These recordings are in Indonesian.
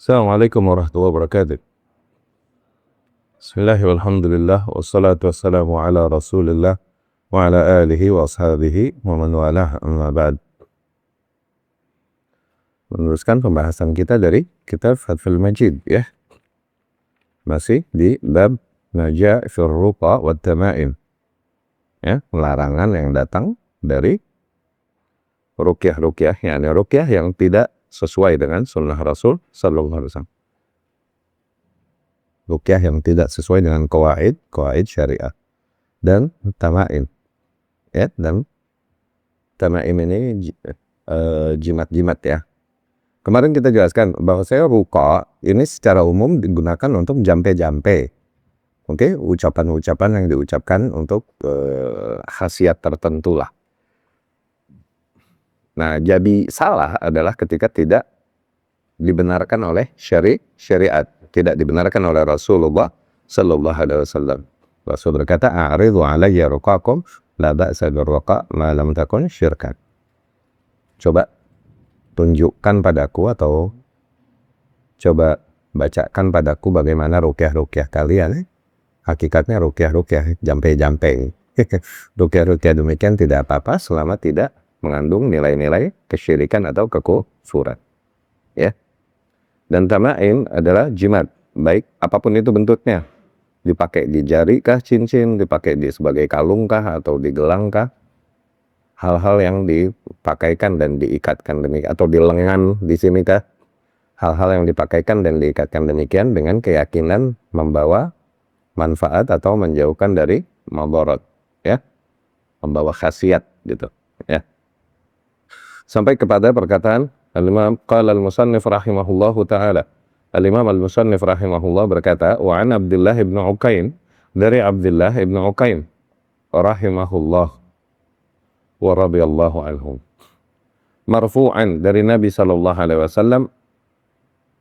Assalamualaikum warahmatullahi wabarakatuh. Bismillah walhamdulillah wassalatu wassalamu ala rasulillah wa ala alihi wa ashabihi wa man walah amma ba'd. Meneruskan pembahasan kita dari kitab Fathul Majid ya. Masih di bab naja' fir ruqa wat tamaim. Ya, larangan yang datang dari ruqyah-ruqyah, yakni ruqyah yang tidak sesuai dengan sunnah Rasul sallallahu alaihi wasallam. Ruqyah yang tidak sesuai dengan qawaid syariah dan tamaim. Ya, dan tamaim ini jimat-jimat ya. Kemarin kita jelaskan bahwa ruqa ini secara umum digunakan untuk jampe-jampe. Oke, ucapan-ucapan yang diucapkan untuk khasiat tertentu lah. Nah, jadi salah adalah ketika tidak dibenarkan oleh syariat, tidak dibenarkan oleh Rasulullah sallallahu alaihi wasallam. Rasul berkata, "A'ridhu 'alayya ruqakum la ba'sa birruqa ma lam takun syirkan." Coba tunjukkan padaku atau coba bacakan padaku bagaimana ruqyah-ruqyah kalian. Hakikatnya ruqyah-ruqyah jampe-jampe. Ruqyah-ruqyah demikian tidak apa-apa selama tidak mengandung nilai-nilai kesyirikan atau kekufuran. Ya. Dan tamaim adalah jimat, baik apapun itu bentuknya. Dipakai di jari kah cincin, dipakai di sebagai kalung kah atau di gelang kah. Hal-hal yang dipakaikan dan diikatkan demikian, atau di lengan di sini kah. Hal-hal yang dipakaikan dan diikatkan demikian dengan keyakinan membawa manfaat atau menjauhkan dari madarat, ya. Membawa khasiat gitu, ya. Sampai kepada perkataan Al-Imam qala al-musannif rahimahullahu taala. Al-Imam al-musannif rahimahullah berkata, wa an Abdullah ibn Uqaim, dari Abdullah ibn Uqaim rahimahullah wa radhiyallahu anhum, marfu'an, dari Nabi sallallahu alaihi wasallam,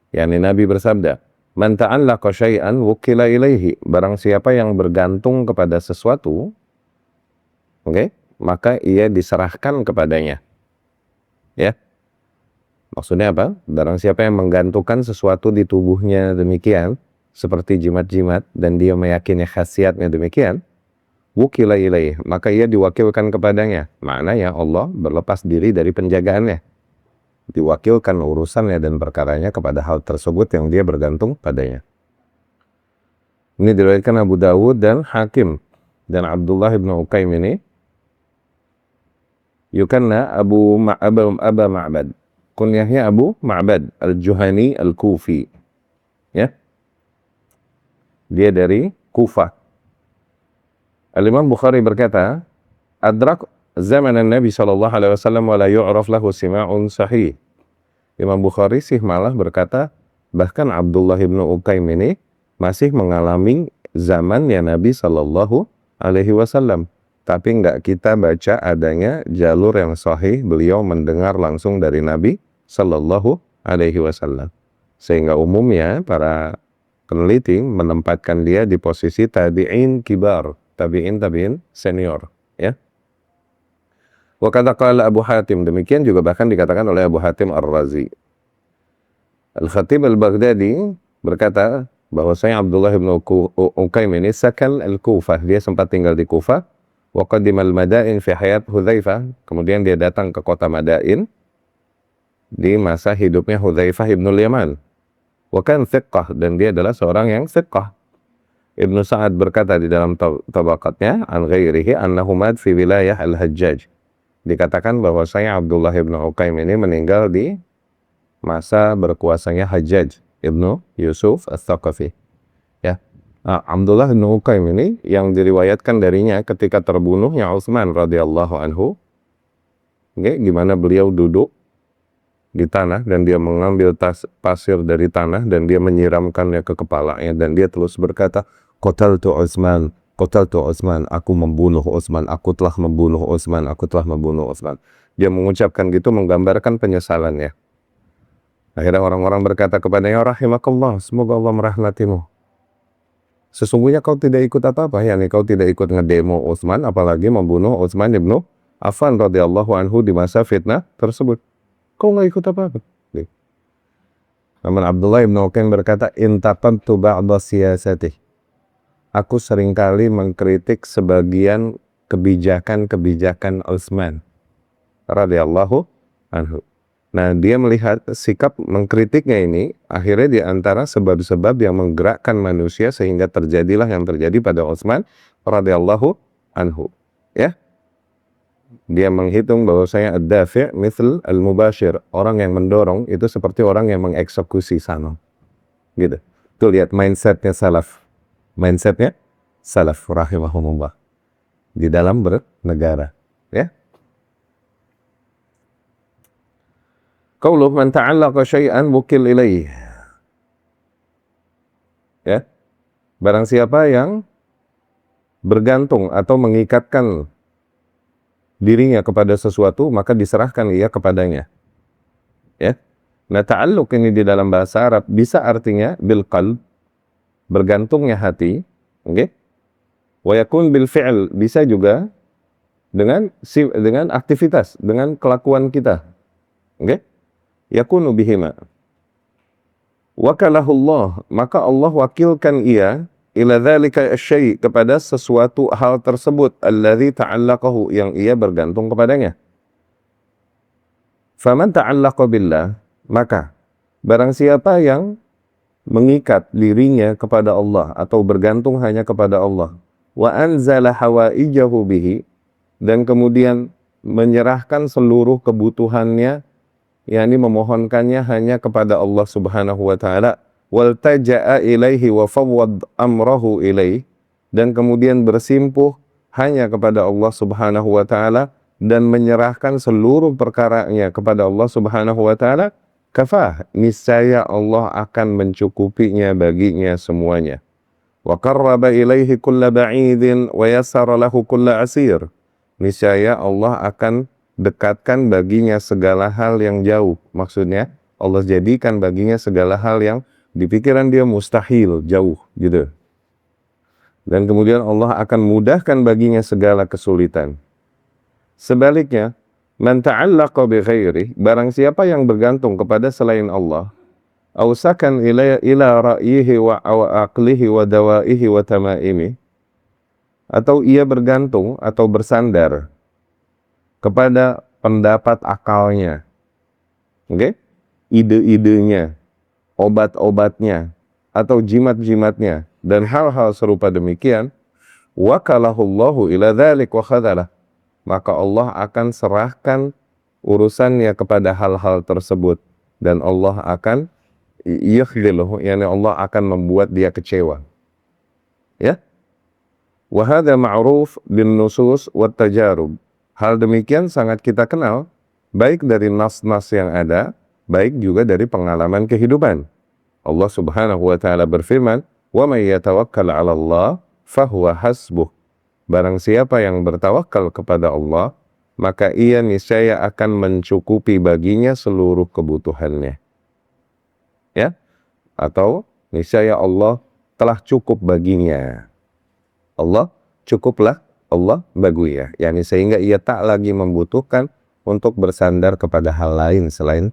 yakni Nabi bersabda, man ta'allaqa syai'an wukila ilaihi, barang siapa yang bergantung kepada sesuatu, maka ia diserahkan kepadanya. Ya. Maksudnya apa? Barang siapa yang menggantungkan sesuatu di tubuhnya demikian, seperti jimat-jimat, dan dia meyakini khasiatnya demikian, wukila ilaih, maka ia diwakilkan kepadanya. Maknanya Allah berlepas diri dari penjagaannya, diwakilkan urusannya dan perkaranya kepada hal tersebut yang dia bergantung padanya. Ini diriwayatkan Abu Dawud dan Hakim. Dan Abdullah ibn Uqaim ini yukanna Aba Ma'bad, kunyahnya Abu Ma'bad al-Juhani al-Kufi, ya. Dia dari Kufah. Al-Imam Bukhari berkata, adrak zaman Nabi sallallahu alaihi wasallam wa la yu'raf lahu sima'un sahih. Imam Bukhari sih malah berkata, bahkan Abdullah ibn Uqaim ini masih mengalami zamannya Nabi sallallahu alaihi wasallam, tapi enggak kita baca adanya jalur yang sahih beliau mendengar langsung dari Nabi sallallahu alaihi wasallam. Sehingga umumnya para peneliti menempatkan dia di posisi tabi'in kibar, tabi'in senior, ya. Wa kata qala Abu Hatim, demikian juga bahkan dikatakan oleh Abu Hatim Ar-Razi. Al-Khatib Al-Baghdadi berkata bahwasanya Abdullah ibn Uqaim ini sakal al-Kufah, dia sempat tinggal di Kufah. Wa qadima al-Madain fi hayat Hudzaifah, kemudian dia datang ke kota Madain di masa hidupnya Hudzaifah ibnul Yaman. Wa kan thiqah, dan dia adalah seorang yang thiqah. Ibnu Sa'ad berkata di dalam tabaqatnya an ghairihi annahu mad fi wilayah al-Hajjaj. Dikatakan bahwasanya Abdullah ibn Uqaim ini meninggal di masa berkuasanya Hajjaj ibnu Yusuf Ats-Tsaqafi. Ya. Nah, Abdullah ibn Uqaim ini yang diriwayatkan darinya ketika terbunuhnya Utsman radhiyallahu anhu, gimana beliau duduk di tanah dan dia mengambil pasir dari tanah dan dia menyiramkannya ke kepalanya dan dia terus berkata, qataltu Utsman, aku membunuh Utsman, aku telah membunuh Utsman, aku telah membunuh Utsman. Dia mengucapkan gitu menggambarkan penyesalannya. Akhirnya orang-orang berkata kepadanya, rahimakallah, semoga Allah merahmatimu. Sesungguhnya kau tidak ikut apa-apa, yakni kau tidak ikut ngedemo Utsman, apalagi membunuh Utsman ibnu Affan radhiyallahu anhu di masa fitnah tersebut. Kau nggak ikut apa-apa. Namun Abdullah ibn Uqaim berkata, intaqadtu ba'da siyasatih. Aku seringkali mengkritik sebagian kebijakan-kebijakan Utsman radhiyallahu anhu. Nah, dia melihat sikap mengkritiknya ini akhirnya di antara sebab-sebab yang menggerakkan manusia sehingga terjadilah yang terjadi pada Utsman radhiyallahu anhu. Ya. Dia menghitung bahwasanya ad-dafi' misal al-mubashir, orang yang mendorong itu seperti orang yang mengeksekusi sana. Gitu. Tuh lihat mindsetnya salaf. Mindsetnya salaf rahimahumullah di dalam bernegara, ya. Qauluh man ta'allaqa syai'an wukil ilaih. Ya. Barang siapa yang bergantung atau mengikatkan dirinya kepada sesuatu, maka diserahkan ia kepadanya. Ya. Nah, ta'alluq ini di dalam bahasa Arab bisa artinya bil qalb, bergantungnya hati, oke? Okay? Wa yakun bil fi'l, bisa juga dengan aktivitas, dengan kelakuan kita. Oke? Okay? Yakunu bihima. Wakalahullah, maka Allah wakilkan ia ila dzalika asy-syai', kepada sesuatu hal tersebut, alladzi ta'allaqahu, yang ia bergantung kepadanya. Faman ta'allaqa billah, maka barang siapa yang mengikat dirinya kepada Allah atau bergantung hanya kepada Allah, wa anzala hawaijahu bihi, dan kemudian menyerahkan seluruh kebutuhannya, yakni memohonkannya hanya kepada Allah Subhanahu wa taala, wal taja'a ilaihi wa fawwad amrahu ilaih, dan kemudian bersimpuh hanya kepada Allah Subhanahu wa taala dan menyerahkan seluruh perkaranya kepada Allah Subhanahu wa taala, kafah, niscaya Allah akan mencukupinya baginya semuanya. Wa qarraba ilaihi kulla ba'idin wa yassara lahu kulla asir, niscaya Allah akan dekatkan baginya segala hal yang jauh. Maksudnya Allah jadikan baginya segala hal yang di pikiran dia mustahil, jauh gitu. Dan kemudian Allah akan mudahkan baginya segala kesulitan. Sebaliknya, man ta'allaqa bi ghairi, barang siapa yang bergantung kepada selain Allah, ausakan ila ra'yihi wa aqlihi wa dawaihi wa tamaimi, atau ia bergantung atau bersandar kepada pendapat akalnya, oke? Okay? Ide-idenya, obat-obatnya, atau jimat-jimatnya, dan hal-hal serupa demikian, wakalahullahu ila dzalik wa khadhalah, maka Allah akan serahkan urusannya kepada hal-hal tersebut, dan Allah akan yakhdiluhu, yakni Allah akan membuat dia kecewa. Ya? Wa hadza ma'ruf bin nusus wat tajarub. Hal demikian sangat kita kenal, baik dari nas-nas yang ada, baik juga dari pengalaman kehidupan. Allah Subhanahu wa taala berfirman, "Wa may yatawakkal 'ala Allah fahuwa hasbuh." Barang siapa yang bertawakal kepada Allah, maka ia niscaya akan mencukupi baginya seluruh kebutuhannya. Ya? Atau niscaya Allah telah cukup baginya. Allah cukuplah, Allah baginya. Yani sehingga ia tak lagi membutuhkan untuk bersandar kepada hal lain selain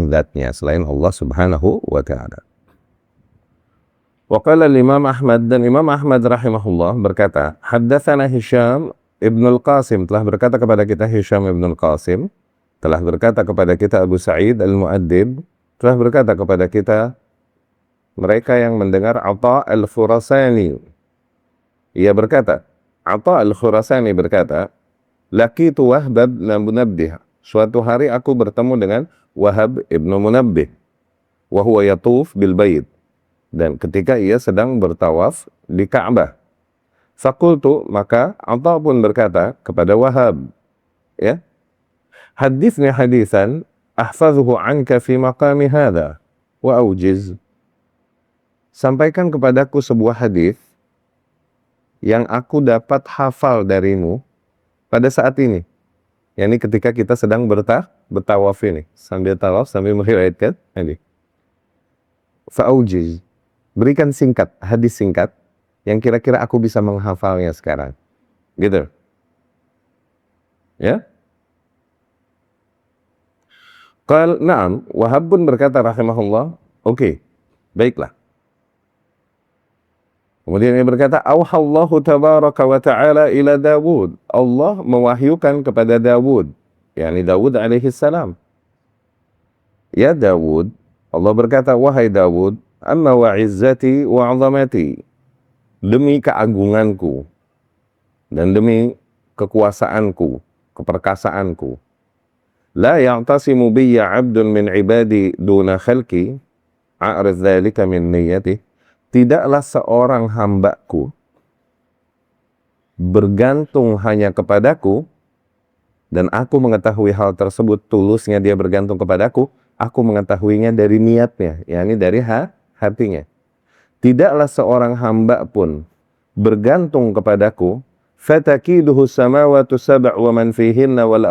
zatnya, selain Allah Subhanahu wa ta'ala. Wa qala Imam Ahmad, dan Imam Ahmad rahimahullah berkata, haddatsana Hisham ibn al-Qasim, telah berkata kepada kita Hisham ibn al-Qasim, telah berkata kepada kita Abu Sa'id al-Mu'addib, telah berkata kepada kita mereka yang mendengar Atha al-Khurasani. Ia berkata, Atha al-Khurasani berkata, laqitu Wahb ibn Munabbih, suatu hari aku bertemu dengan Wahab ibn Munabbih, wa huwa yatuf bil bait, dan ketika ia sedang bertawaf di Ka'bah. Faqultu, maka Atha pun berkata kepada Wahab, ya, hadithni hadithan ahfazuhu anka fi maqami hadha wa aujiz, sampaikan kepadaku sebuah hadis yang aku dapat hafal darimu pada saat ini, yakni ketika kita sedang bertawaf ini, sambil tawaf sambil meriwayatkan ini. Fa'aujiz, berikan singkat, hadis singkat yang kira-kira aku bisa menghafalnya sekarang, gitu, ya. Na'am, Wahab pun berkata rahimahullah, oke, baiklah. Kemudian dia berkata, Auhallahu tabaraka wa ta'ala ila Dawud. Allah mewahyukan kepada Dawud, yakni Dawud alaihi salam. Ya Dawud, Allah berkata, wahai Dawud, amma wa izzati wa 'azamati. Demi keagunganku dan demi kekuasaanku, keperkasaanku. La ya'tasimu biyya 'abdun min 'ibadi duna khalqi, a'rif dzalika min niyyati. Tidaklah seorang hambaku bergantung hanya kepadaku, dan aku mengetahui hal tersebut, tulusnya dia bergantung kepadaku, aku mengetahuinya dari niatnya, yakni dari hatinya. Tidaklah seorang hamba pun bergantung kepadaku, fatakiduhu samawatu sab' wa man fihinna wal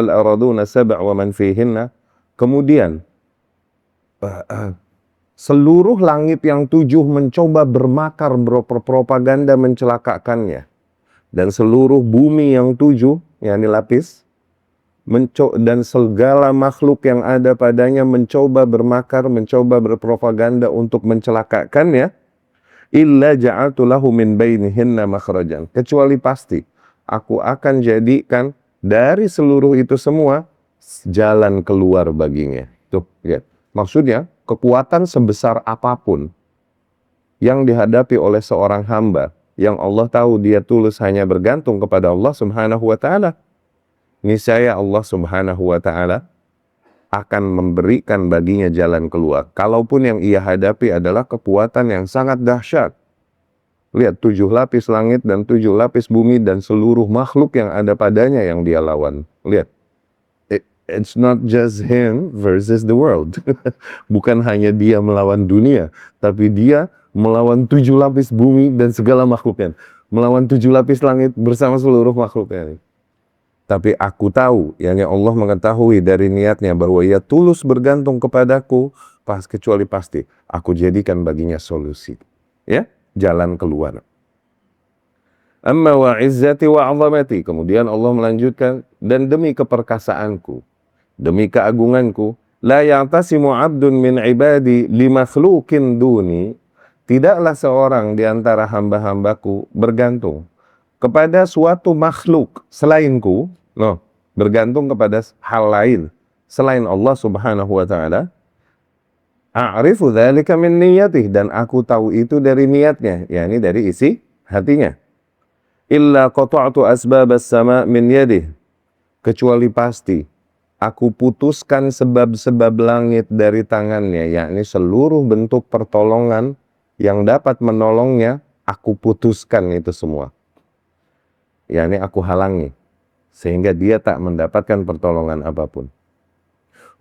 araduna sab' wa man fihinna. Kemudian seluruh langit yang 7 mencoba bermakar, berpropaganda mencelakakannya, dan seluruh bumi yang 7, yakni lapis, dan segala makhluk yang ada padanya mencoba bermakar, mencoba berpropaganda untuk mencelakakannya, illa ja'altu lahu min bainihinna makhrajan. Kecuali pasti aku akan jadikan dari seluruh itu semua jalan keluar baginya. Tuh, lihat. Maksudnya, kekuatan sebesar apapun yang dihadapi oleh seorang hamba yang Allah tahu dia tulus hanya bergantung kepada Allah Subhanahu wa taala, niscaya Allah Subhanahu wa taala akan memberikan baginya jalan keluar. Kalaupun yang ia hadapi adalah kekuatan yang sangat dahsyat. Lihat, 7 lapis langit dan 7 lapis bumi dan seluruh makhluk yang ada padanya yang dia lawan. Lihat. It's not just him versus the world. Bukan hanya dia melawan dunia, tapi dia melawan 7 lapis bumi dan segala makhluknya. Melawan 7 lapis langit bersama seluruh makhluknya. Tapi aku tahu, yang Allah mengetahui dari niatnya bahwa ia tulus bergantung kepadaku, kecuali pasti aku jadikan baginya solusi. Ya, jalan keluar. Amma wa izzati wa 'azamati. Kemudian Allah melanjutkan, dan demi keperkasaanku, demi keagunganku, la ya'tasimu 'abdun min 'ibadi li makhluqin duni. Tidaklah seorang di antara hamba-hambaku bergantung kepada suatu makhluk selainku, bergantung kepada hal lain selain Allah Subhanahu wa taala. A'rifu dzalika min niyyatihi, dan aku tahu itu dari niatnya, yakni dari isi hatinya. Illa qata'tu asbabas sama' min yadihi. Kecuali pasti aku putuskan sebab-sebab langit dari tangannya, yakni seluruh bentuk pertolongan yang dapat menolongnya, aku putuskan itu semua. Yakni aku halangi, sehingga dia tak mendapatkan pertolongan apapun.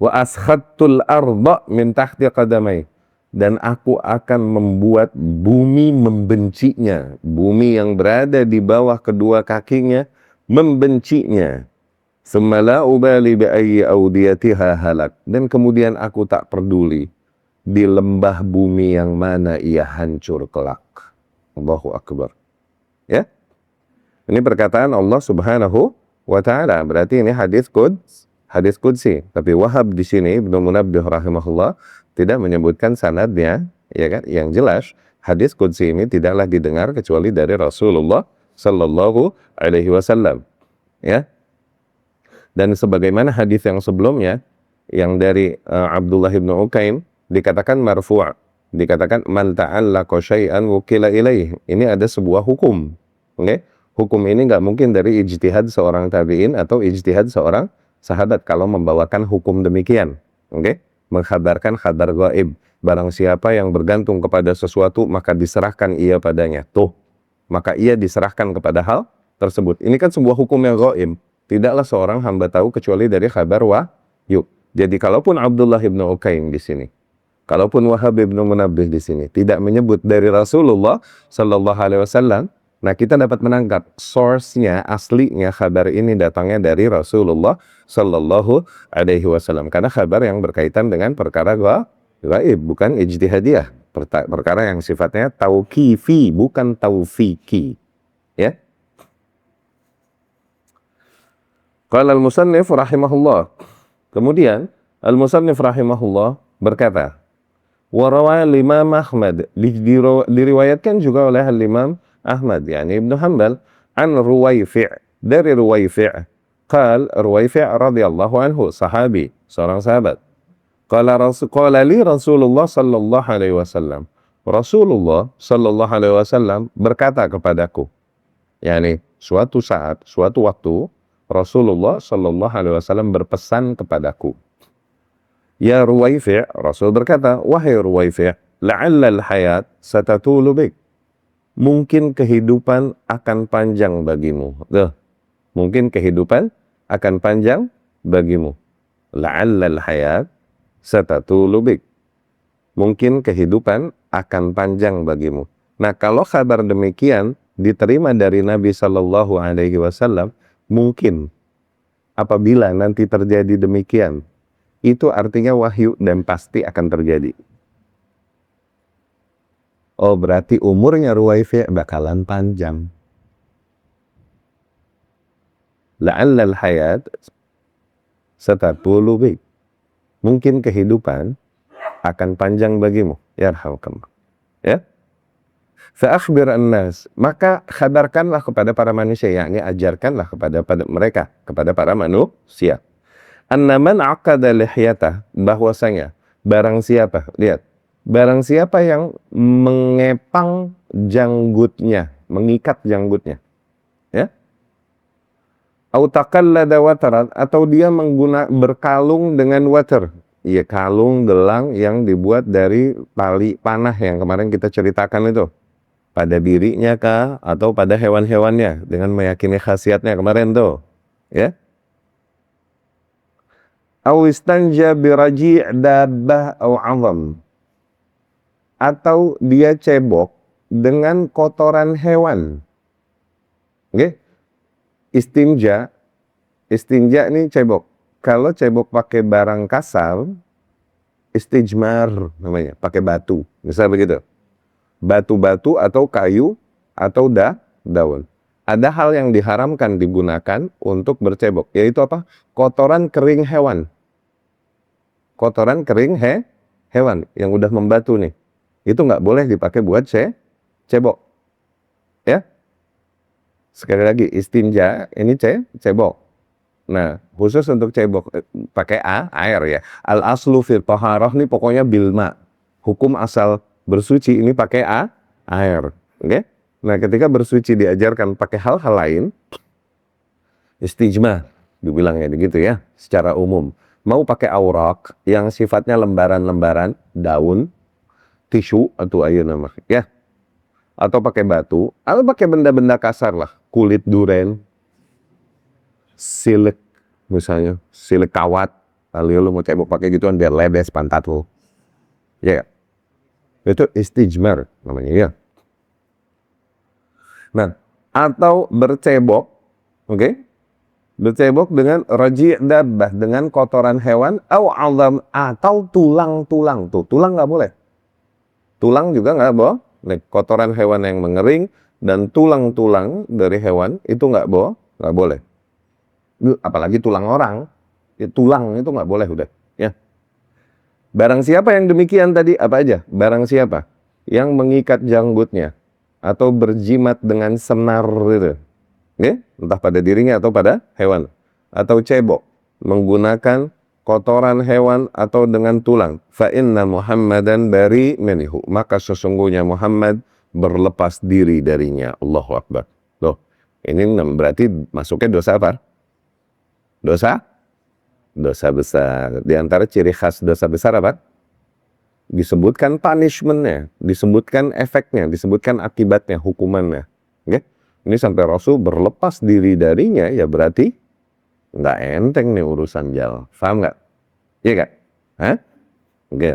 Wa askhattul arda min tahti qadamai. Dan aku akan membuat bumi membencinya. Bumi yang berada di bawah kedua kakinya membencinya. Tsumma la ubali bi ayyi awdiyatiha halak. Dan kemudian aku tak peduli di lembah bumi yang mana ia hancur kelak. Allahu Akbar. Ya. Ini perkataan Allah Subhanahu wa taala. Berarti ini hadis qudsi. Tapi Wahab di sini, Ibnu Munabbih rahimahullah, tidak menyebutkan sanadnya, ya kan? Yang jelas hadis qudsi ini tidaklah didengar kecuali dari Rasulullah sallallahu alaihi wasallam. Ya. Dan sebagaimana hadis yang sebelumnya yang dari Abdullah bin Ukaim dikatakan marfu', dikatakan man ta'allaqa syai'an wukila ilaih. Ini ada sebuah hukum. Okay? Hukum ini nggak mungkin dari ijtihad seorang tabi'in atau ijtihad seorang sahabat kalau membawakan hukum demikian. Okay? Mengkhabarkan khabar gaib. Barang siapa yang bergantung kepada sesuatu, maka diserahkan ia padanya. Tuh, maka ia diserahkan kepada hal tersebut. Ini kan sebuah hukum yang gaib. Tidaklah seorang hamba tahu kecuali dari khabar wahyu. Jadi kalaupun Abdullah bin Ukaim di sini, kalaupun Wahab bin Munabbih di sini tidak menyebut dari Rasulullah sallallahu alaihi wasallam, nah kita dapat menangkap source-nya, aslinya khabar ini datangnya dari Rasulullah sallallahu alaihi wasallam, karena khabar yang berkaitan dengan perkara gaib, bukan ijtihadiyah, perkara yang sifatnya tauqifi, bukan taufiki. Ya. Qala al-musannif rahimahullah. Kemudian Al-Musannif rahimahullah berkata, wa rawa Imam Ahmad, diriwayatkan juga oleh Imam Ahmad, yakni Ibnu Hanbal, an Ruwaifi', dari Ruwaifi'. Qal Ruwaifi' radhiyallahu anhu, sahabi, seorang sahabat. Qala li Rasulullah sallallahu alaihi wasallam. Rasulullah sallallahu alaihi wasallam berkata kepadaku. Yani suatu saat, suatu waktu Rasulullah sallallahu alaihi wasallam berpesan kepadaku. Ya Ruwaifi', Rasul berkata, wahai Ruwaifi', la'alla al-hayat satatulu bik. Mungkin kehidupan akan panjang bagimu. Mungkin kehidupan akan panjang bagimu. La'alla al-hayat satatulu bik. Mungkin kehidupan akan panjang bagimu. Nah, kalau kabar demikian diterima dari Nabi Shallallahu Alaihi Wasallam, mungkin apabila nanti terjadi demikian, itu artinya wahyu dan pasti akan terjadi. Oh, berarti umurnya Ruwaifi' bakalan panjang. La'alla al-hayat satatulu bik. Mungkin kehidupan akan panjang bagimu. Yarhamkallah. Ya. Fa'akhbir an-nas, maka khabarkanlah kepada para manusia, yakni ajarkanlah kepada mereka, kepada para manusia. Annaman aqada lihyatah, bahwasanya barang siapa, lihat, barang siapa yang mengepang janggutnya, mengikat janggutnya, ya. Au taqallada wataran, atau dia berkalung dengan watar. Iya, kalung gelang yang dibuat dari tali panah yang kemarin kita ceritakan itu. Pada dirinya kah atau pada hewan-hewannya dengan meyakini khasiatnya kemarin tuh, ya. Au istanja biraji' dabbah au 'azam. Atau dia cebok dengan kotoran hewan. Oke? Istinja ini cebok. Kalau cebok pakai barang kasar, istijmar namanya, pakai batu. Misal begitu. Batu-batu atau kayu atau daun. Ada hal yang diharamkan digunakan untuk bercebok, yaitu apa? Kotoran kering hewan. Kotoran kering hewan yang udah membatu nih. Itu nggak boleh dipakai buat cebok. Ya? Sekali lagi, istinja ini cebok. Nah, khusus untuk cebok pakai air ya. Al-aslu fil taharah ini pokoknya bilma. Hukum asal bersuci ini pakai air. Oke? Nah, ketika bersuci diajarkan pakai hal-hal lain, istijmar dibilangnya begitu ya, secara umum. Mau pakai aurak yang sifatnya lembaran-lembaran daun, tisu atau ayo nama, ya. Atau pakai batu, atau pakai benda-benda kasar lah, kulit duren, silik misalnya, silik kawat. Lalu lu mau cebok pakai gituan biar ledes pantat lu. Ya. Itu istijmar namanya ya. Nah, atau bercebok, oke? Bercebok dengan raji' dabbah, dengan kotoran hewan, atau tulang-tulang. Tuh, tulang nggak boleh. Tulang juga nggak boleh. Kotoran hewan yang mengering dan tulang-tulang dari hewan itu nggak boleh. Apalagi tulang orang, ya, tulang itu nggak boleh udah. Ya. Barang siapa yang demikian tadi apa aja? Barang siapa yang mengikat janggutnya atau berjimat dengan senar gitu, ya? Entah pada dirinya atau pada hewan, atau cebok menggunakan kotoran hewan atau dengan tulang, fa inna Muhammadan bari minhu, maka sesungguhnya Muhammad berlepas diri darinya. Allahu Akbar. Loh, ini berarti masuknya dosa apa? Dosa besar. Di antara ciri khas dosa besar apa? Disebutkan punishment-nya, disebutkan efeknya, disebutkan akibatnya, hukumannya. Okay? Ini sampai Rasul berlepas diri darinya, ya berarti nggak enteng nih urusan jal. Paham nggak? Iya nggak? Hah? Oke.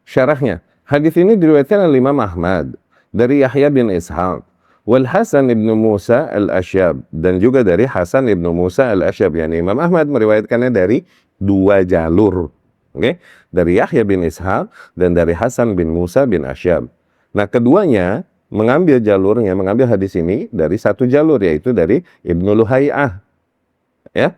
Syarahnya, hadis ini diriwayatkan oleh Imam Ahmad dari Yahya bin Ishaq, wal Hasan ibnu Musa al-Asyab, dan juga dari Hasan ibnu Musa al-Asyab. Yani Imam Ahmad meriwayatkannya dari dua jalur. Oke? Dari Yahya bin Ishaq dan dari Hasan bin Musa bin Asyab. Nah, keduanya mengambil hadis ini dari satu jalur, yaitu dari Ibnu Luhai'ah. Ya.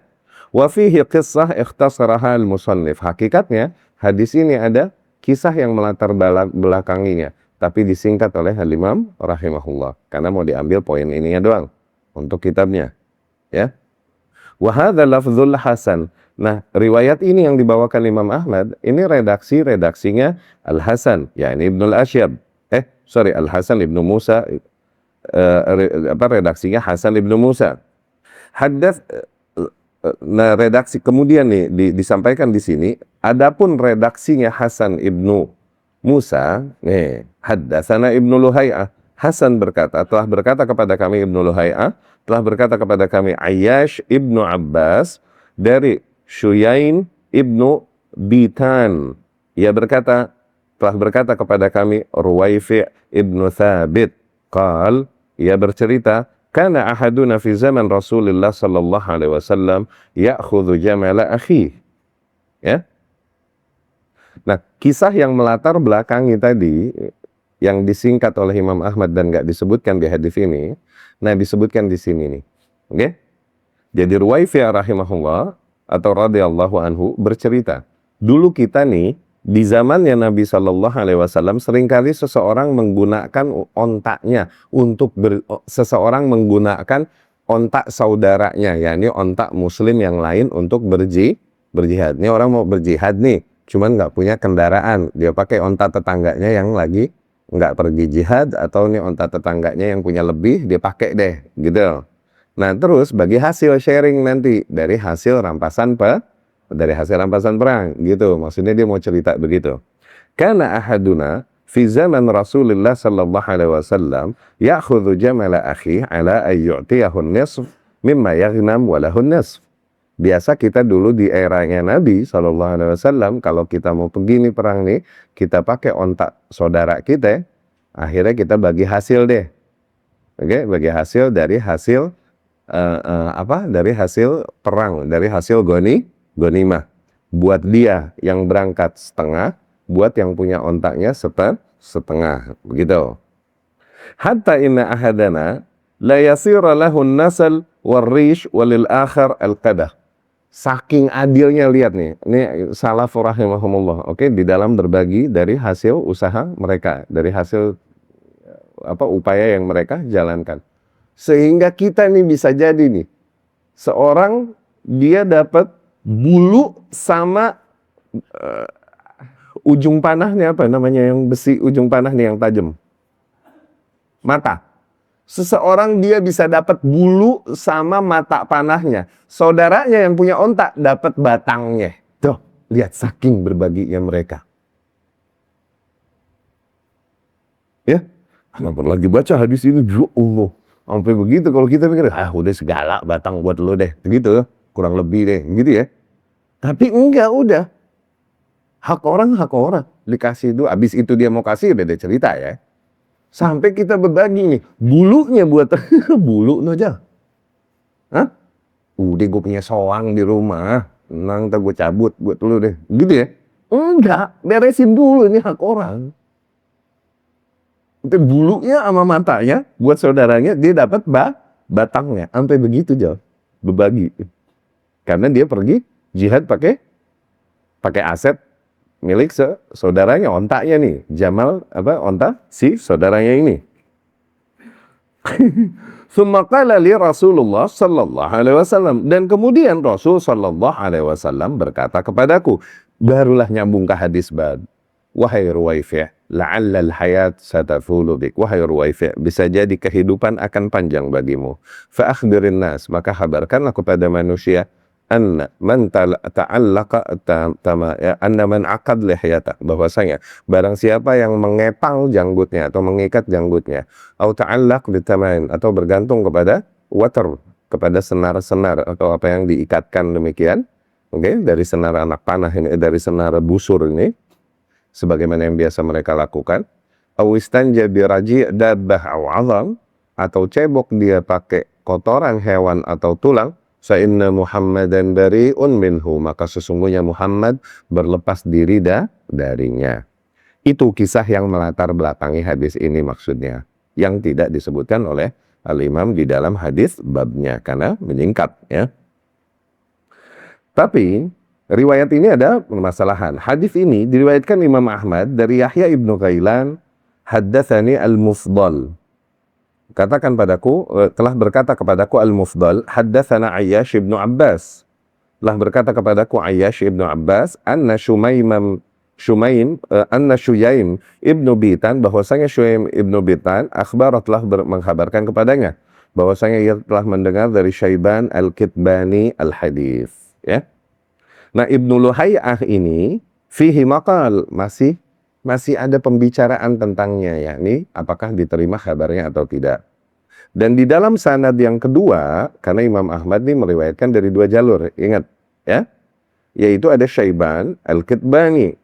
Wa fihi qissah ikhtasaraha al-musannif. Hakikatnya hadis ini ada kisah yang melatar belakanginya, tapi disingkat oleh Al-Imam rahimahullah karena mau diambil poin ininya doang untuk kitabnya, ya. Wa hadza lafdzul hasan. Nah, riwayat ini yang dibawakan Imam Ahmad, ini redaksinya Al-Hasan, yakni Ibnu Al-Asyab. Al-Hasan Ibnu Musa, redaksinya Hasan Ibnu Musa. Nah, redaksi kemudian nih disampaikan di sini, adapun redaksinya Hasan Ibnu Musa, haddatsana Ibnu Luhai'ah, Hasan berkata, telah berkata kepada kami Ibnu Luhai'ah, telah berkata kepada kami Ayyash Ibnu Abbas dari Syuyain Ibnu Bitan. Ia berkata, telah berkata kepada kami Ruwaifi' Ibnu Thabit. Ia bercerita, kana ahaduna fi zaman Rasulullah sallallahu alaihi wasallam ya'khudhu jamala akhi. Ya. Nah, kisah yang melatar belakangi tadi yang disingkat oleh Imam Ahmad dan enggak disebutkan di hadis ini, nah disebutkan di sini nih. Oke? Jadi Ruwaifi' rahimahullah atau radhiyallahu anhu bercerita, dulu kita nih di zamannya Nabi Shallallahu Alaihi Wasallam seringkali seseorang menggunakan ontaknya untuk seseorang menggunakan ontak saudaranya, yakni ontak Muslim yang lain untuk berjihad. Ini orang mau berjihad nih, cuman nggak punya kendaraan, dia pakai ontak tetangganya yang lagi nggak pergi jihad, atau nih ontak tetangganya yang punya lebih, dia pakai deh, gitu. Nah terus bagi hasil sharing nanti dari hasil rampasan perang, gitu. Maksudnya dia mau cerita begitu. Kana ahaduna fi zaman Rasulullah sallallahu alaihi wasallam ya'khudhu jamala akhi ala ay yu'tiyahu an-nisf mimma yaghnam wa lahu an-nisf. Biasa kita dulu di eranya Nabi sallallahu alaihi wasallam kalau kita mau pergi nih perang nih, kita pakai ontak saudara kita, akhirnya kita bagi hasil deh. Oke, bagi hasil dari hasil dari hasil perang, dari hasil ghanimah. Buat dia yang berangkat setengah, buat yang punya ontaknya setengah, begitu. Hatta inna ahadana la yasira lahu an-nasal war-rish walil akhar al-qadah. Saking adilnya, lihat nih, ini salaf rahimahumullah, oke, di dalam berbagi dari hasil usaha mereka, dari hasil upaya yang mereka jalankan. Sehingga kita nih bisa jadi nih, seorang dia dapat bulu sama ujung panahnya, apa namanya yang besi ujung panah nih yang tajam, mata. Seseorang dia bisa dapat bulu sama mata panahnya. Saudaranya yang punya ontak dapat batangnya. Tuh, lihat saking berbaginya mereka. Ya, kenapa lagi baca hadis ini? Allah, sampai begitu. Kalau kita pikir, udah segala batang buat lo deh, gitu, kurang lebih deh, gitu ya. Tapi enggak, udah hak orang dikasih itu. Habis itu dia mau kasih, beda cerita ya. Sampai kita berbagi nih, bulunya buat bulu aja. Hah? Udah gue punya soang di rumah, nang tak gue cabut buat lu deh, gitu ya. Enggak, beresin dulu, ini hak orang. Itu bulunya sama matanya buat saudaranya, dia dapat batangnya. Sampai begitu jauh berbagi. Karena dia pergi jihad pakai aset milik saudaranya, ontaknya nih, Jamal onta si saudaranya ini. Tsumma qala li Rasulullah sallallahu alaihi wasallam, dan kemudian Rasul sallallahu alaihi wasallam berkata kepadaku, barulah nyambung ke hadis bab. Wahai Ruwaifi', la'alla al-hayat satafulu bik. Wahai Ruwaifi', bisa jadi kehidupan akan panjang bagimu. Fa akhbirin nas, maka kabarkanlah kepada manusia, anna man ta'allaqa anna man aqad lihyata, bahwasanya barang siapa yang mengepal janggutnya atau mengikat janggutnya, atau ta'allaq bitamain, atau bergantung kepada water, kepada senar-senar atau apa yang diikatkan demikian, dari senar anak panah ini, dari senar busur ini, sebagaimana yang biasa mereka lakukan, awistanja biraji dabbah aw 'azam, atau cebok dia pakai kotoran hewan atau tulang, fa inna Muhammadan bari'un minhu, maka sesungguhnya Muhammad berlepas diri darinya. Itu kisah yang melatar belakangi hadis ini maksudnya, yang tidak disebutkan oleh Al-Imam di dalam hadis babnya karena menyingkat ya. Tapi riwayat ini ada permasalahan. Hadis ini diriwayatkan Imam Ahmad dari Yahya ibnu Ghailan, haddatsani al-Mufdal. Katakan padaku, telah berkata kepadaku al-Mufdal, haddatsana Ayyash ibnu Abbas. Telah berkata kepadaku Ayyash ibnu Abbas, anna Shuyaim ibnu Bitan, bahwasanya Shuyaim ibnu Bitan akhbarat, telah menghabarkan kepadanya bahwasanya ia telah mendengar dari Syaiban al-Kitbani al-hadis, ya. Nah, Ibnu Luhay'ah ini fihi maqal, masih ada pembicaraan tentangnya, yakni apakah diterima kabarnya atau tidak. Dan di dalam sanad yang kedua, karena Imam Ahmad ini meriwayatkan dari dua jalur, ingat ya, yaitu ada Syaiban al-Kitbani,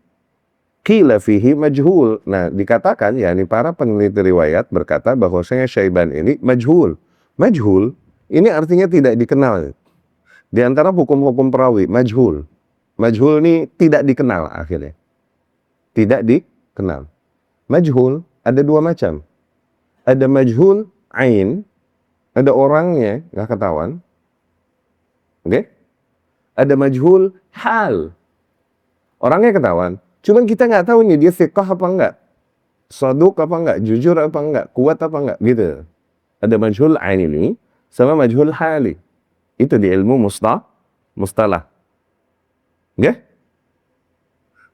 qila fihi majhul. Nah, dikatakan, yakni para peneliti riwayat berkata bahwasanya Syaiban ini majhul. Majhul ini artinya tidak dikenal. Di antara hukum-hukum perawi, majhul. Majhul ini tidak dikenal akhirnya. Tidak dikenal. Majhul ada dua macam. Ada majhul ain, ada orangnya nggak ketahuan. Oke? Ada majhul hal. Orangnya ketahuan. Cuman kita nggak tahu nih dia thiqah apa enggak. Saduq apa enggak, jujur apa enggak, kuat apa enggak, gitu. Ada majhul ain ini sama majhul hali. Itu di ilmu mustalah. Oke?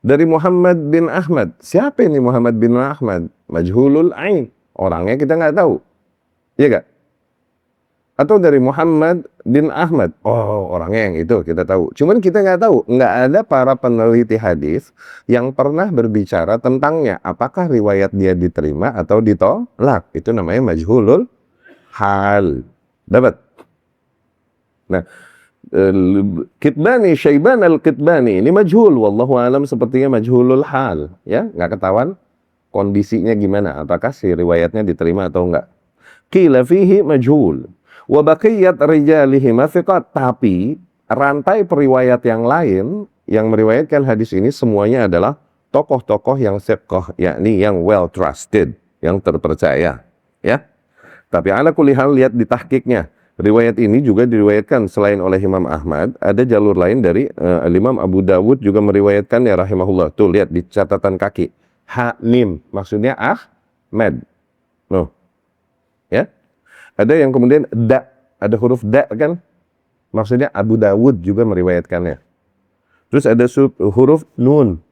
Dari Muhammad bin Ahmad. Siapa ini Muhammad bin Ahmad? Majhulul ain. Orangnya kita nggak tahu. Iya nggak? Atau dari Muhammad bin Ahmad. Oh, orangnya yang itu kita tahu. Cuman kita nggak tahu. Nggak ada para peneliti hadis yang pernah berbicara tentangnya. Apakah riwayat dia diterima atau ditolak. Itu namanya majhulul hal. Dapat? Nah, Kitbani, Syaiban al-Kitbani ini majhul, wallahu alam, sepertinya majhulul hal, ya, nggak ketahuan kondisinya gimana, apakah si riwayatnya diterima atau enggak. Qila fihi majhul wa baqiyat rijalihi thiqat, tapi rantai periwayat yang lain yang meriwayatkan hadis ini semuanya adalah tokoh-tokoh yang thiqah, yakni yang well trusted, yang terpercaya, ya. Tapi ala kulli hal, lihat di tahqiqnya. Riwayat ini juga diriwayatkan selain oleh Imam Ahmad, ada jalur lain dari Imam Abu Dawud juga meriwayatkan, ya rahimahullah. Tuh lihat di catatan kaki. Ha mim, maksudnya Ahmad. Loh. Ya. Ada yang kemudian da, ada huruf da kan? Maksudnya Abu Dawud juga meriwayatkannya. Terus ada huruf nun.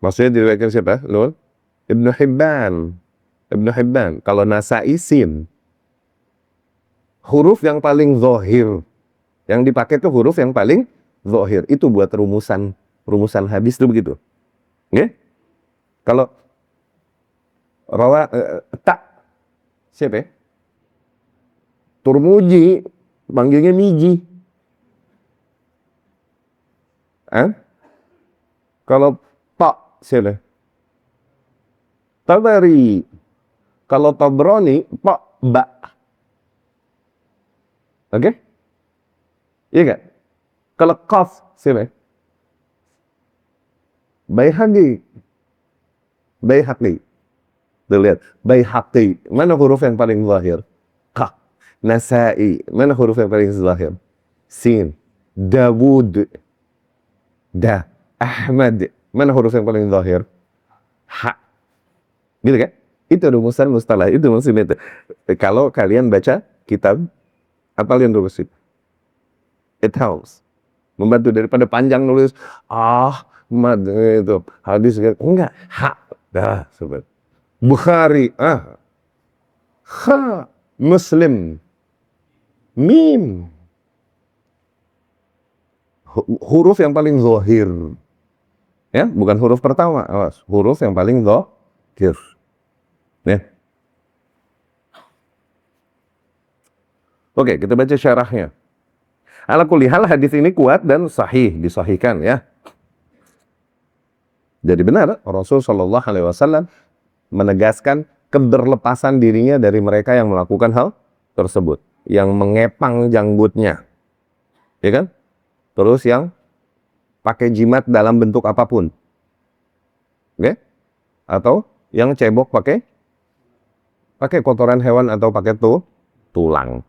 Maksudnya diriwayatkan siapa? Nun. Ibnu Hibban. Ibnu Hibban. Kalau Nasai sin. Huruf yang paling zahir yang dipakai itu huruf yang paling zahir. Itu buat rumusan hadis itu begitu. Nggih? Kalau rawa tak siapa ya? Turmuji panggilnya miji. Kalau tak siapa? Tabari. Kalau Tabrani pak ba. Oke? Iya gak? Kalau qaf, siapa? Baihaqi. Baihaqi. Tuh lihat. Baihaqi. Mana huruf yang paling zahir? Qa. Nasai. Mana huruf yang paling zahir? Sin. Dawud. Da. Ahmad. Mana huruf yang paling zahir? Ha. Gitu kan? Itu rumusan mustalah. Itu maksudnya itu. Kalau kalian baca kitab, apa yang tulis itu? It helps. Membantu daripada panjang nulis Ahmad itu hadis enggak, ha. Dah, sobat. Bukhari, kha, Muslim, mim. Huruf yang paling zahir. Ya, bukan huruf pertama, awas. Huruf yang paling zahir. Ya. Oke, kita baca syarahnya. Ala kulli hal, hadis ini kuat dan sahih, disahihkan ya. Jadi benar, Rasul Shallallahu Alaihi Wasallam menegaskan keberlepasan dirinya dari mereka yang melakukan hal tersebut, yang mengepang janggutnya, ya kan? Terus yang pakai jimat dalam bentuk apapun, oke? Atau yang cebok pakai kotoran hewan atau pakai tulang.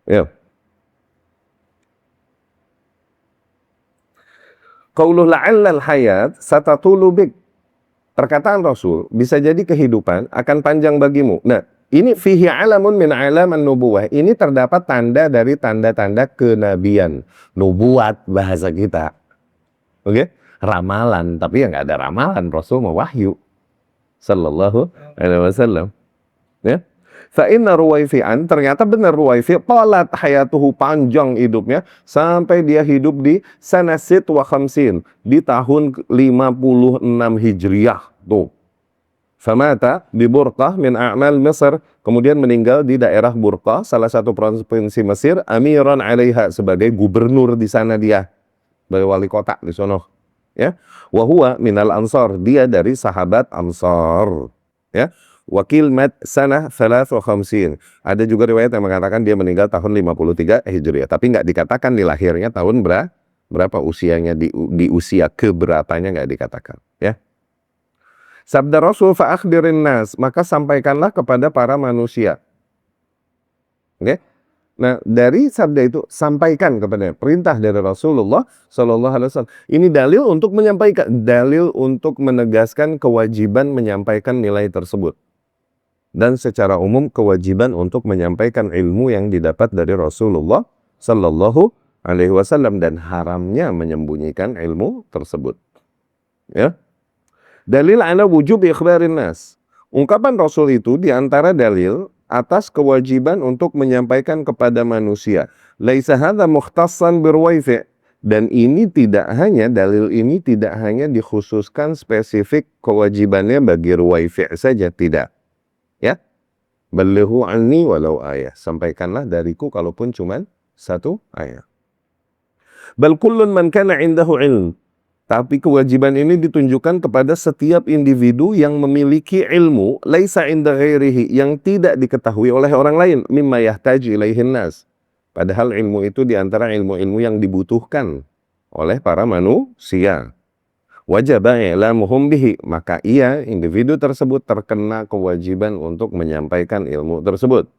Ya. Qauluh la'allal hayat satatulu bik. Perkataan Rasul, bisa jadi kehidupan akan panjang bagimu. Nah, ini fihi alamun min alaman nubuwah. Ini terdapat tanda dari tanda-tanda kenabian. Nubuat bahasa kita. Oke? Ramalan, tapi ya nggak ada ramalan, Rasul mau wahyu. Sallallahu alaihi wasallam. Ya. Fa inna Ruwaifi'an, ternyata benar Ruwaifi, talat hayatuhu, panjang hidupnya sampai dia hidup di sanasit wa khamsin, di tahun 56 Hijriah tuh. Famata di Burqah min a'mal Mesir, kemudian meninggal di daerah Burqah, salah satu provinsi Mesir, amiran 'alaiha, sebagai gubernur di sana dia, sebagai wali kota di sono. Ya. Wa huwa minal ansar, dia dari sahabat Ansar. Ya. Wakil mat sanah 53. Ada juga riwayat yang mengatakan dia meninggal tahun 53 Hijriah, tapi nggak dikatakan di lahirnya tahun berapa usianya, di usia keberapanya nggak dikatakan, ya. Sabda Rasul, fa akhbirin nas, maka sampaikanlah kepada para manusia. Oke? Nah, dari sabda itu, sampaikan kepada, perintah dari Rasulullah Sallallahu Alaihi Wasallam. Ini dalil untuk menyampaikan, dalil untuk menegaskan kewajiban menyampaikan nilai tersebut. Dan secara umum kewajiban untuk menyampaikan ilmu yang didapat dari Rasulullah Sallallahu Alaihi Wasallam, dan haramnya menyembunyikan ilmu tersebut. Ya. Dalil ala wujub ikhbarin nas. Ungkapan Rasul itu diantara dalil atas kewajiban untuk menyampaikan kepada manusia. Laisa hadza mukhtassan birwaifi'. Dan ini tidak hanya, dalil ini tidak hanya dikhususkan spesifik kewajibannya bagi Ruwaifi' saja, tidak. Ya. Balighu anni walau ayah. Sampaikanlah dariku kalaupun cuma satu ayat. Bal kullun man kana indahu ilm. Tapi kewajiban ini ditunjukkan kepada setiap individu yang memiliki ilmu, laisa inda ghairihi, yang tidak diketahui oleh orang lain, mimma yahtaju ilaihin nas. Padahal ilmu itu diantara ilmu-ilmu yang dibutuhkan oleh para manusia. Wajaba i'lamuhum bihi, maka ia, individu tersebut, terkena kewajiban untuk menyampaikan ilmu tersebut.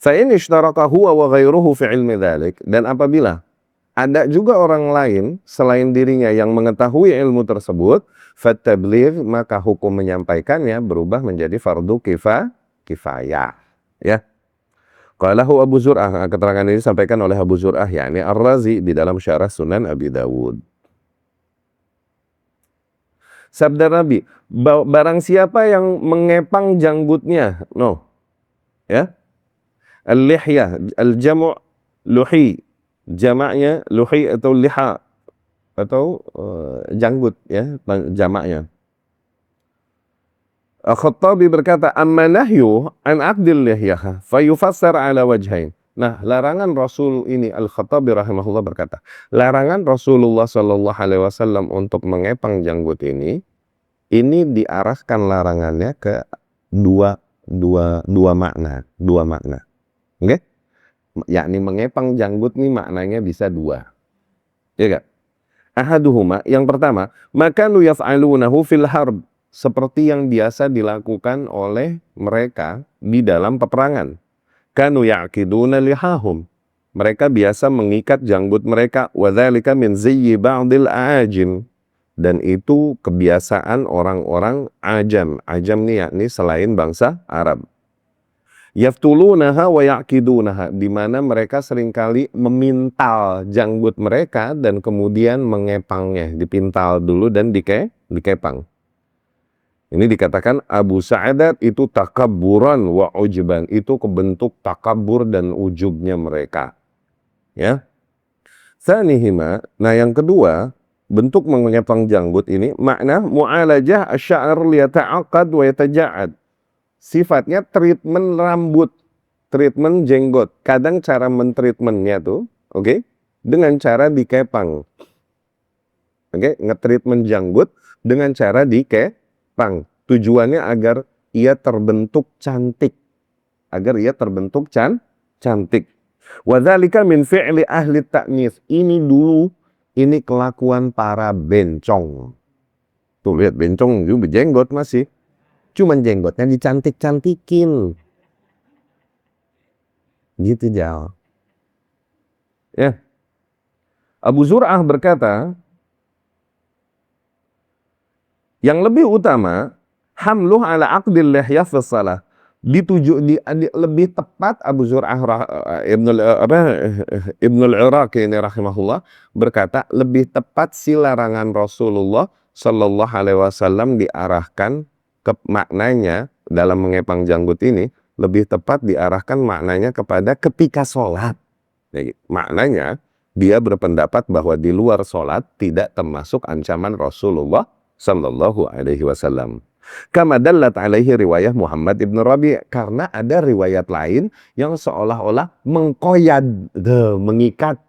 Fa in ishtaraka huwa wa ghairuhu fi ilmi dzalik, dan apabila ada juga orang lain selain dirinya yang mengetahui ilmu tersebut, fatabligh, maka hukum menyampaikannya berubah menjadi fardu kifayah. Ya. Qalahu Abu Zur'ah, keterangan ini disampaikan oleh Abu Zur'ah, yakni Ar-Razi, di dalam syarah Sunan Abi Dawud. Sabda Nabi, barang siapa yang mengepang janggutnya, ya, al-lihyah, al-jamu' luhi, jamaknya luhi atau liha, atau janggut, ya, jamaknya. Khattabi berkata, amma nahyu an aqdil lihyah fayufassar ala wajhain. Nah, larangan Rasul ini, Al-Khattabi rahimahullah berkata, larangan Rasulullah Sallallahu Alaihi Wasallam untuk mengepang janggut ini diarahkan larangannya ke dua makna. Oke? Okay? Yakni mengepang janggut nih maknanya bisa dua. Ya gak? Ahaduhuma, yang pertama, makanu yaf'alunahu fil harb, seperti yang biasa dilakukan oleh mereka di dalam peperangan. Kanu ya'kiduna lihahum, mereka biasa mengikat janggut mereka, wa dzalika min ziyyi ba'dil a'ajim, dan itu kebiasaan orang-orang ajam. Ajam nih yakni selain bangsa Arab. Yaftulunaha wa ya'kidunaha, di mana mereka seringkali memintal janggut mereka dan kemudian mengepangnya, dipintal dulu dan dikepang. Ini dikatakan Abu Sa'adat itu takabburan wa ujban, itu kebentuk takabur dan ujubnya mereka. Ya. Tsanihima, nah yang kedua, bentuk mengepang janggut ini makna mu'alajah asy-sya'r liyata'aqqad wa yataja'ad. Sifatnya treatment rambut, treatment jenggot. Kadang cara mentreatmentnya tuh, oke, dengan cara dikepang. Oke, ngetreatment janggut dengan cara dikepang. Tujuannya agar ia terbentuk cantik. Agar ia terbentuk cantik. Wa dzalika min fi'li ahli ta'nis. Ini kelakuan para bencong. Tuh lihat, bencong juga berjenggot masih. Cuman jenggotnya dicantik-cantikin. Gitu, Jal. Ya. Abu Zur'ah berkata, Yang lebih utama, hamluh ala aqdil lihya fi shalah. Lebih tepat Abu Zur'ah Ibnul Iraqi ini rahimahullah berkata, lebih tepat si larangan Rasulullah Shallallahu Alaihi Wasallam diarahkan ke maknanya dalam mengepang janggut ini, lebih tepat diarahkan maknanya kepada ketika sholat. Jadi, maknanya dia berpendapat bahwa di luar sholat tidak termasuk ancaman Rasulullah Shallallahu Alaihi Wasallam. Kama dallat alaihi riwayah Muhammad ibn Rabi', karena ada riwayat lain yang seolah-olah mengkoyad, mengikat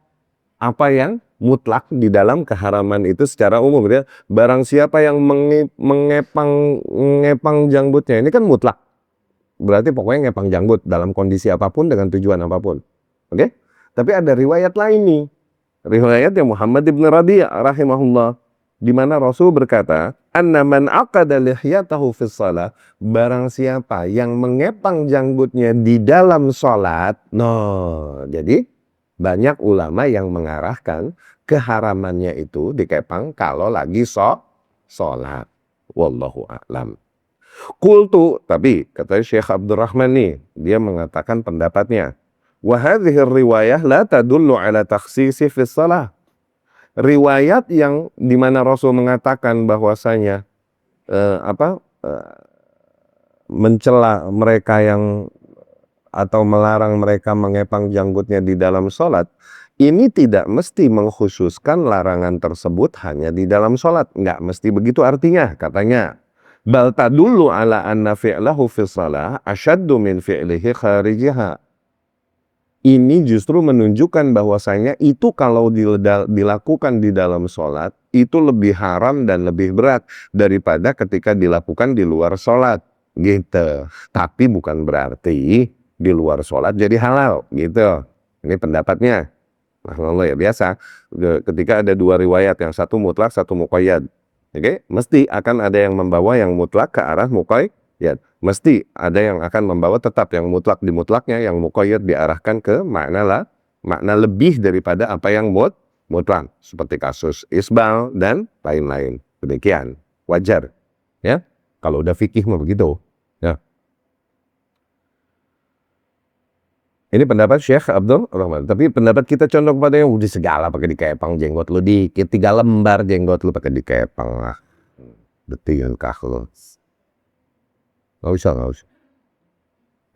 apa yang mutlak di dalam keharaman itu secara umum. Ya. Barang siapa yang mengepang jangbutnya, ini kan mutlak. Berarti pokoknya ngepang janggut dalam kondisi apapun dengan tujuan apapun. Oke? Tapi ada riwayat lain nih. Riwayat yang Muhammad ibn Rabi' rahimahullah, di mana Rasul berkata, "Anna man aqada lihyatahu fi shalah," barang siapa yang mengepang janggutnya di dalam salat. Jadi banyak ulama yang mengarahkan keharamannya itu dikepang kalau lagi salat. Wallahu a'lam. Qultu, tapi kata Syekh Abdurrahman nih, dia mengatakan pendapatnya, wa hadhihi riwayah la tadullu ala takhsisi fi shalah. Riwayat yang dimana Rasul mengatakan bahwasanya mencela mereka yang atau melarang mereka mengepang janggutnya di dalam sholat, ini tidak mesti mengkhususkan larangan tersebut hanya di dalam sholat. Nggak mesti begitu artinya, katanya. Bal tadullu ala anna fi'lahu fi shalah asyaddu min fi'lihi kharijiha. Ini justru menunjukkan bahwasanya itu kalau dilakukan di dalam sholat, itu lebih haram dan lebih berat daripada ketika dilakukan di luar sholat. Gitu. Tapi bukan berarti di luar sholat jadi halal. Gitu. Ini pendapatnya. Nah, ya biasa. Ketika ada dua riwayat, yang satu mutlak, satu muqayyad. Oke? Mesti akan ada yang membawa yang mutlak ke arah muqayyad. Mesti ada yang akan membawa tetap yang mutlak di mutlaknya, yang muqayyad diarahkan ke makna lebih daripada apa yang mutlak, seperti kasus isbal dan lain-lain. Demikian, wajar, ya. Kalau udah fikih mah begitu, ya. Ini pendapat Syekh Abdul Rahman. Tapi pendapat kita condong pada yang udah segala pakai dikepang, jenggot lu dikit, 3 lembar jenggot lu pakai dikepang lah. Betul kah lu? Nggak usah.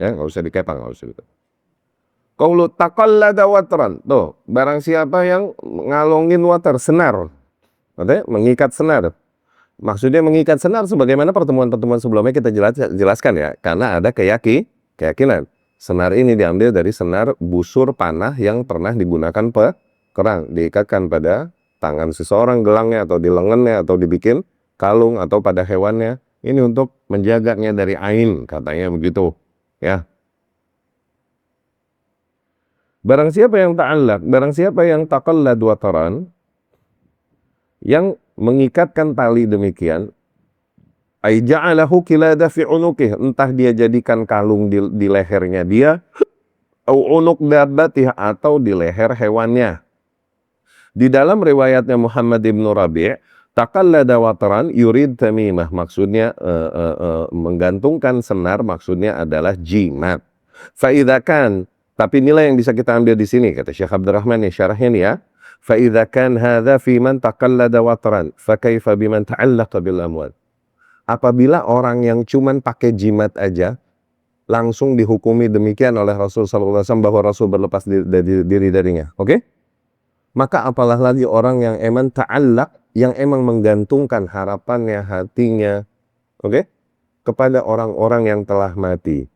Ya, nggak usah dikepang, nggak usah. Qaulu taqallada watran. Tuh, barang siapa yang ngalongin watar, senar. Artinya mengikat senar. Maksudnya mengikat senar sebagaimana pertemuan-pertemuan sebelumnya kita jelaskan ya. Karena ada keyakinan. Senar ini diambil dari senar busur panah yang pernah digunakan pekerang. Diikatkan pada tangan seseorang, gelangnya atau di lengannya atau dibikin kalung atau pada hewannya. Ini untuk menjaganya dari ain, katanya begitu, ya. Barang siapa yang ta'allaq, barang siapa yang taqallad wataran, yang mengikatkan tali demikian, ay ja'alahu qilada fi unuqih, entah dia jadikan kalung di lehernya dia, au unuq dabbatih, atau di leher hewannya. Di dalam riwayatnya Muhammad ibn Rabi', taqallada watran yurid tamimah, maksudnya menggantungkan senar, maksudnya adalah jimat. Fa idza kan, tapi nilai yang bisa kita ambil di sini, kata Syekh Abdurrahman nih syarahnya nih ya. Fa idza kan hadza fi man taqallada watran, fa kaifa biman ta'allaqa bil amwal. Apabila orang yang cuman pakai jimat aja langsung dihukumi demikian oleh Rasul sallallahu alaihi wasallam, bahwa Rasul berlepas diri darinya. Oke? Maka apalah lagi orang yang emang ta'allaq, yang emang menggantungkan harapannya, hatinya, kepada orang-orang yang telah mati.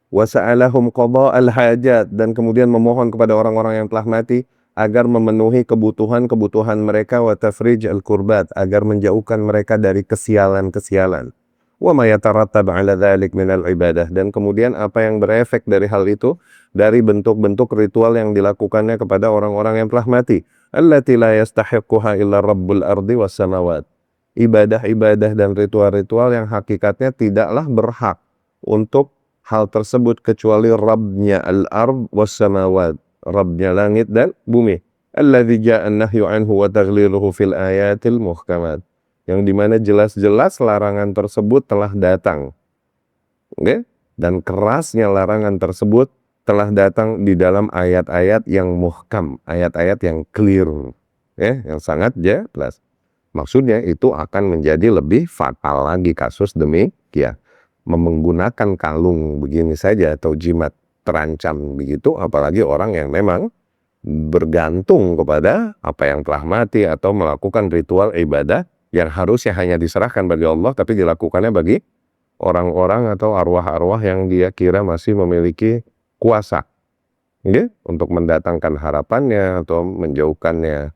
Wa sa'alahum qada'al hajat, dan kemudian memohon kepada orang-orang yang telah mati agar memenuhi kebutuhan-kebutuhan mereka, wa tafrij al-kurbat, agar menjauhkan mereka dari kesialan-kesialan. Wa ma yatarattab 'ala dzalik min al-ibadah, dan kemudian apa yang berefek dari hal itu, dari bentuk-bentuk ritual yang dilakukannya kepada orang-orang yang telah mati. Allati la yastahiqquha illa rabbul ardi was samawat. Ibadah-ibadah dan ritual-ritual yang hakikatnya tidaklah berhak untuk hal tersebut kecuali Rabbnya al-ard was samawat, Rabbnya langit dan bumi. Alladzi ja'a an-nahyu anhu wa taghliluhu fil ayatil muhkamat, yang dimana jelas-jelas larangan tersebut telah datang. Oke? Dan kerasnya larangan tersebut telah datang di dalam ayat-ayat yang muhkam, ayat-ayat yang clear, yang sangat jelas. Maksudnya itu akan menjadi lebih fatal lagi kasus demikian. Menggunakan kalung begini saja atau jimat terancam begitu, apalagi orang yang memang bergantung kepada apa yang telah mati atau melakukan ritual ibadah yang harusnya hanya diserahkan bagi Allah, tapi dilakukannya bagi orang-orang atau arwah-arwah yang dia kira masih memiliki kuasa, untuk mendatangkan harapannya atau menjauhkannya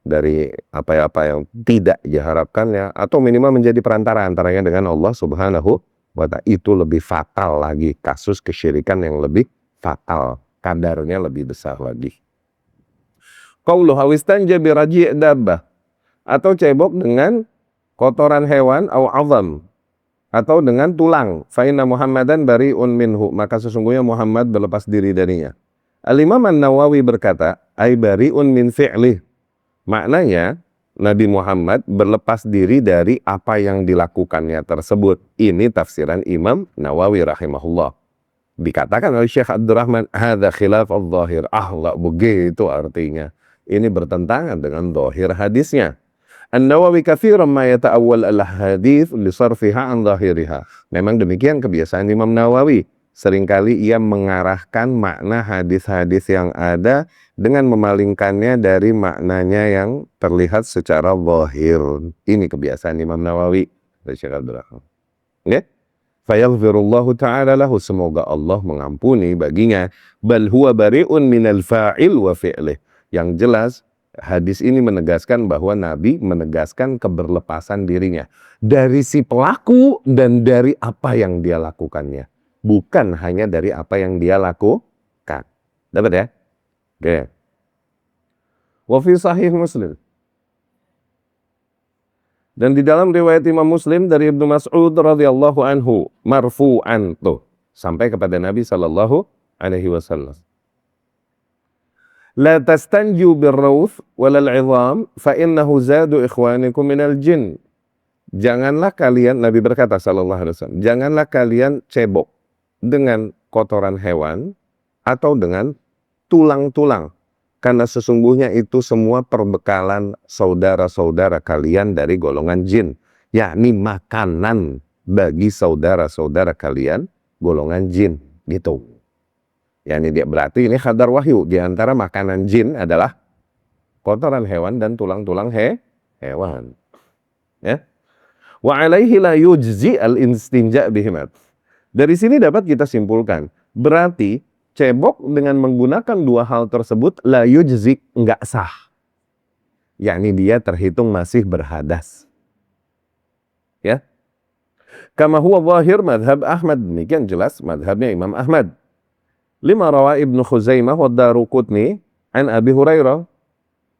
dari apa-apa yang tidak diharapkannya, atau minimal menjadi perantara antaranya dengan Allah Subhanahu wa Ta'ala. Itu lebih fatal lagi, kasus kesyirikan yang lebih fatal, kadarnya lebih besar lagi. Qauluhu awistanja biraji' dabbah, atau cebok dengan kotoran hewan au azam, atau dengan tulang. Fa inna Muhammadan bari'un minhu, maka sesungguhnya Muhammad berlepas diri darinya. Al-Imam An-Nawawi berkata, ay bari'un min fi'lih. Maknanya, Nabi Muhammad berlepas diri dari apa yang dilakukannya tersebut. Ini tafsiran Imam Nawawi rahimahullah. Dikatakan oleh Syekh Abdurrahman, hadza khilaf al-zahir. Lah begitu artinya. Ini bertentangan dengan zahir hadisnya. An-Nawawi katsiran ma yata'awwal al-hadits li sarfiha an zahiriha. Memang demikian kebiasaan Imam Nawawi. Seringkali ia mengarahkan makna hadis-hadis yang ada dengan memalingkannya dari maknanya yang terlihat secara zahir. Ini kebiasaan Imam Nawawi. Fayaghfirullahu ta'ala lahu, semoga Allah mengampuni baginya. Bal huwa bari'un minal fa'il wa fi'lih. Yang jelas hadis ini menegaskan bahwa Nabi menegaskan keberlepasan dirinya dari si pelaku dan dari apa yang dia lakukannya. Bukan hanya dari apa yang dia lakukan. Dapat ya? Oke. Wa fi sahih Muslim. Dan di dalam riwayat Imam Muslim dari Ibnu Mas'ud radhiyallahu anhu, marfu'an, tuh, sampai kepada Nabi sallallahu alaihi wasallam. La tastanju birrawth walal 'idham fa innahu zadu ikhwanikum minal jin. Janganlah kalian, Nabi berkata sallallahu alaihi wasallam, janganlah kalian cebok dengan kotoran hewan atau dengan tulang-tulang, karena sesungguhnya itu semua perbekalan saudara-saudara kalian dari golongan jin, yakni makanan bagi saudara-saudara kalian golongan jin, gitu. Yani dia berarti ini khabar wahyu, di antara makanan jin adalah kotoran hewan dan tulang-tulang hewan. Ya. Wa alaihi la yujzi al-istinja bihimat. Dari sini dapat kita simpulkan, berarti cebok dengan menggunakan dua hal tersebut la yujzi, enggak sah. Yakni dia terhitung masih berhadas. Ya. Kama huwa zahir madhab Ahmad, demikian jelas madhabnya Imam Ahmad. Lima rawa Ibnu Khuzaimah wa Daruqutni an Abi Hurairah.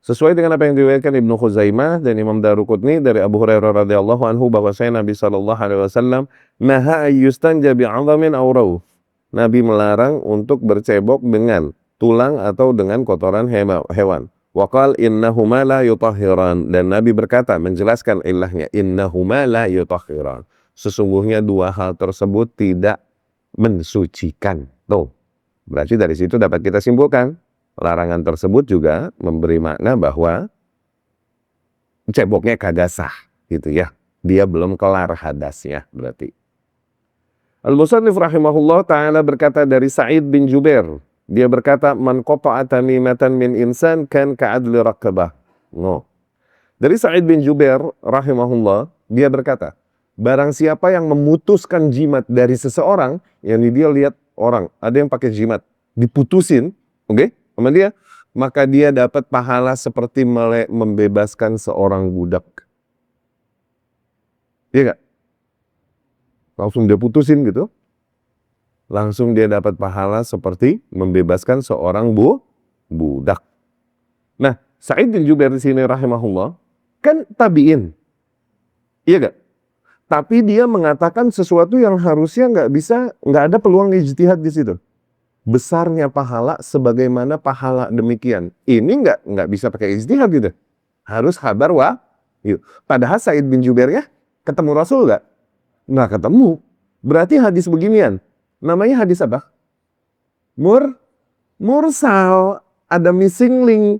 Sesuai dengan apa yang diriwayatkan Ibnu Khuzaimah dan Imam Daruqutni dari Abu Hurairah radhiyallahu anhu, bahwasanya Nabi sallallahu alaihi wasallam naha ayyustanja bi'adhamin aw rawth. Nabi melarang untuk bercebok dengan tulang atau dengan kotoran hewan. Wa qala innahuma la yutahhiran, dan Nabi berkata menjelaskan ilahnya, innahuma la yutahhiran. Sesungguhnya dua hal tersebut tidak mensucikan. Tuh. Berarti dari situ dapat kita simpulkan larangan tersebut juga memberi makna bahwa ceboknya kagak sah, gitu ya. Dia belum kelar hadasnya berarti. Al-Musannif rahimahullah ta'ala berkata dari Sa'id bin Jubair. Dia berkata, man qata'a tamimatan min insan kan ka'adli raqabah. No. Dari Sa'id bin Jubair rahimahullah, dia berkata, barang siapa yang memutuskan jimat dari seseorang, yang dia lihat orang, ada yang pakai jimat, diputusin, oke? Sama dia, maka dia dapat pahala seperti membebaskan seorang budak. Iya gak? Langsung dia putusin gitu. Langsung dia dapat pahala seperti membebaskan seorang budak. Nah, Sa'id bin Jubair di sini rahimahullah kan tabi'in. Iya gak? Tapi dia mengatakan sesuatu yang harusnya nggak ada peluang ijtihad di situ. Besarnya pahala sebagaimana pahala demikian. Ini nggak bisa pakai ijtihad gitu. Harus khabar Yuk. Padahal Sa'id bin Jubair ya ketemu Rasul nggak? Nggak ketemu. Berarti hadis beginian. Namanya hadis apa? Mursal. Ada missing link.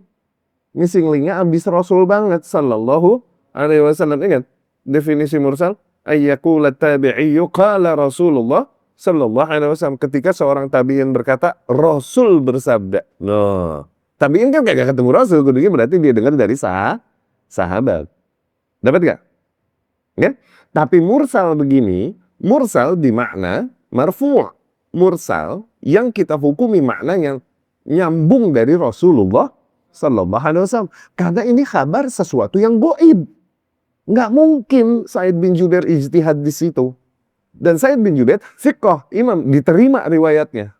Missing linknya abis Rasul banget. Sallallahu alaihi wasallam. Ingat definisi mursal? Ayyakula tabi'iyyu qala Rasulullah sallallahu alaihi wasallam. Ketika seorang tabi'in berkata, Rasul bersabda. Nah, tabi'in kan gak ketemu Rasul. Kudunya berarti dia dengar dari sahabat. Dapat gak? Ya? Tapi mursal begini, mursal dimakna marfu'. Mursal yang kita hukumi makna yang nyambung dari Rasulullah sallallahu alaihi wasallam. Karena ini kabar sesuatu yang gaib. Nggak mungkin Sa'id bin Jubair ijtihad di situ. Dan Sa'id bin Jubair fiqh, imam, diterima riwayatnya.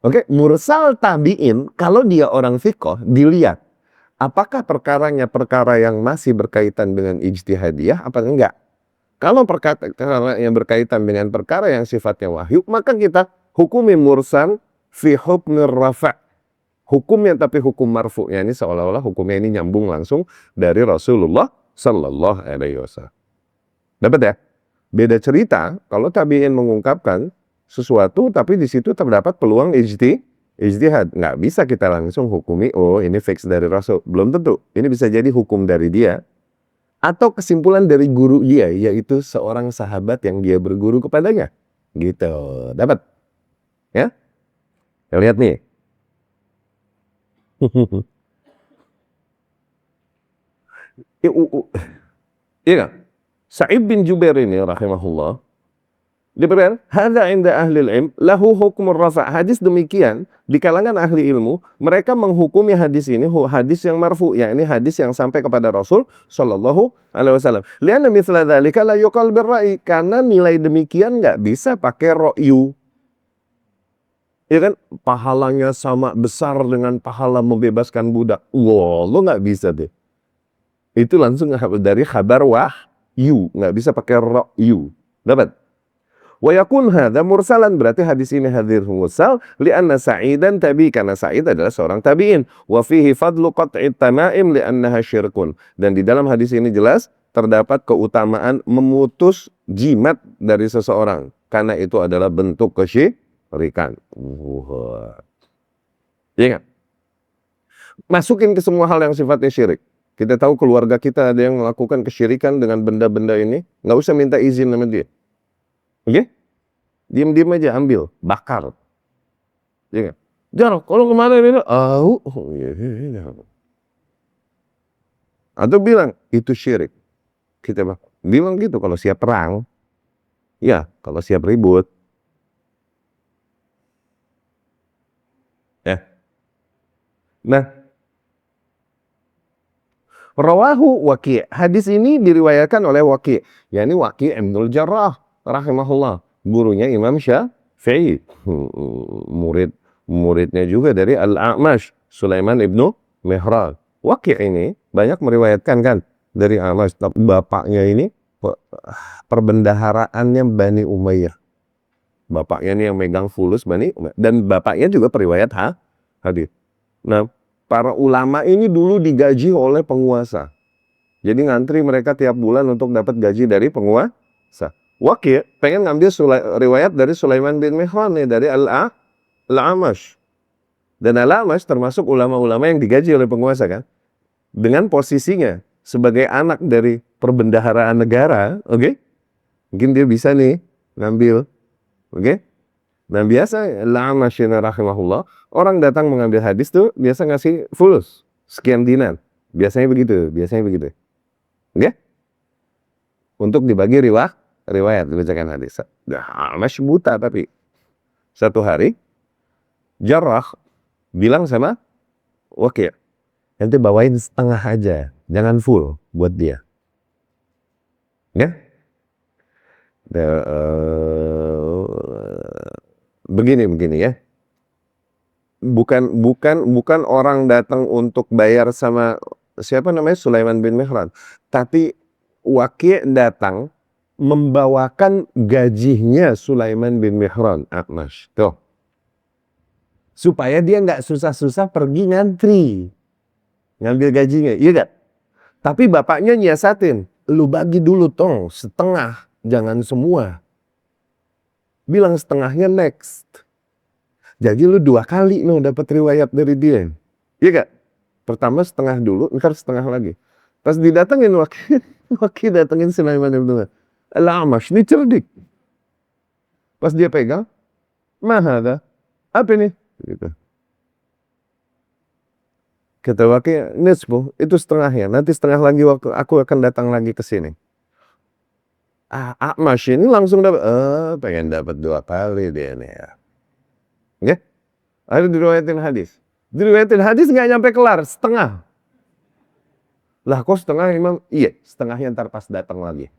Oke, mursal tabi'in, kalau dia orang fiqh, dilihat apakah perkaranya perkara yang masih berkaitan dengan ijtihadiyah apa enggak. Kalau perkara yang berkaitan dengan perkara yang sifatnya wahyu, maka kita hukumi mursal fi hukmir rafa'. Hukumnya tapi hukum marfu', ya ini seolah-olah hukumnya ini nyambung langsung dari Rasulullah sallallahu alaihi wasallam. Dapat ya? Beda cerita kalau tabi'in mengungkapkan sesuatu tapi di situ terdapat peluang ijtihad. Nggak bisa kita langsung hukumi, oh ini fix dari Rasul. Belum tentu. Ini bisa jadi hukum dari dia atau kesimpulan dari guru dia, yaitu seorang sahabat yang dia berguru kepadanya. Gitu. Dapat? Ya? Kita lihat nih. Iya, Sa'id bin Jubair ini rahimahullah diberikan hadza inda ahli ilm lahu hukmur rafa'. Hadis demikian di kalangan ahli ilmu, mereka menghukumi hadis ini hadis yang marfu', yakni hadis yang sampai kepada Rasul sallallahu alaihi wasallam. Lianna mithla dzalika la yuqal birra'i, karena nilai demikian enggak bisa pakai ra'yu. Ya kan, pahalanya sama besar dengan pahala membebaskan budak. Wah, lo nggak bisa deh. Itu langsung dari kabar wahyu, nggak bisa pakai ra'yu. Dapat? Wa yakun hadza mursalan, berarti hadis ini hadir mursal li'anna Sa'idan tabi, karena Sa'id adalah seorang tabi'in. Wa fihi fadlu qat'it tamaim li'annaha syirkun. Dan di dalam hadis ini jelas terdapat keutamaan memutus jimat dari seseorang, karena itu adalah bentuk kesyirikan. Iya kan? Masukin ke semua hal yang sifatnya syirik. Kita tahu keluarga kita ada yang melakukan kesyirikan dengan benda-benda ini, nggak usah minta izin sama dia. Oke? Diam-diam aja ambil, bakar. Iya kan? Jangan, kalau kemarin ini, atau bilang itu syirik. Kita bilang gitu kalau siap perang. Ya, kalau siap ribut. Ya. Nah, rawahu Waqi'. Hadis ini diriwayatkan oleh Waqi', yakni Waqi' Ibnul Jarrah rahimahullah, gurunya Imam Syafi'i. Muridnya juga dari Al-A'mash, Sulaiman ibnu Mihran. Waqi' ini banyak meriwayatkan kan dari A'mash, tapi bapaknya ini perbendaharaannya Bani Umayyah. Bapaknya ini yang megang fulus Bani Umayyah, dan bapaknya juga periwayat hadis. Nah, para ulama ini dulu digaji oleh penguasa. Jadi ngantri mereka tiap bulan untuk dapat gaji dari penguasa. Waqi' pengen ngambil riwayat dari Sulaiman bin Mihran nih, dari Al-A'mash. Dan Al-A'mash termasuk ulama-ulama yang digaji oleh penguasa kan. Dengan posisinya sebagai anak dari perbendaharaan negara, oke? Mungkin dia bisa nih ngambil, oke? Nah biasa Al-A'mash rahimahullah, orang datang mengambil hadis tuh biasa ngasih fulus sekian dinar. Biasanya begitu. Oke? Untuk dibagi riwayat dibacakan hadis. A'mash buta, tapi satu hari Jarrah bilang sama Waqi', nanti bawain setengah aja, jangan full buat dia. Ya? Begini ya. Bukan orang datang untuk bayar sama siapa namanya Sulaiman bin Mihran, tapi Waqi' datang membawakan gajinya Sulaiman bin Mihran, A'mash. Tuh. Supaya dia nggak susah-susah pergi ngantri ngambil gajinya, iya gak? Tapi bapaknya nyiasatin, lu bagi dulu tong, setengah, jangan semua. Bilang setengahnya next. Jadi lu 2 kali dapat riwayat dari dia. Iya gak? Pertama setengah dulu, ntar setengah lagi. Pas didatengin Waki datengin Sulaiman ibn Al-A'mash, ini cerdik. Pas dia pegang, mahada, apa ini? Gitu. Kata Waki, nisfu, itu setengahnya. Nanti setengah lagi waktu aku akan datang lagi ke sini. A'mash ini langsung dapat, pengen dapat 2 kali dia nih ya. Ya? Ada diriwayatin hadis. Diriwayatin hadis nggak nyampe kelar, setengah. Lah kok setengah Imam? Iya, setengahnya ntar pas datang lagi.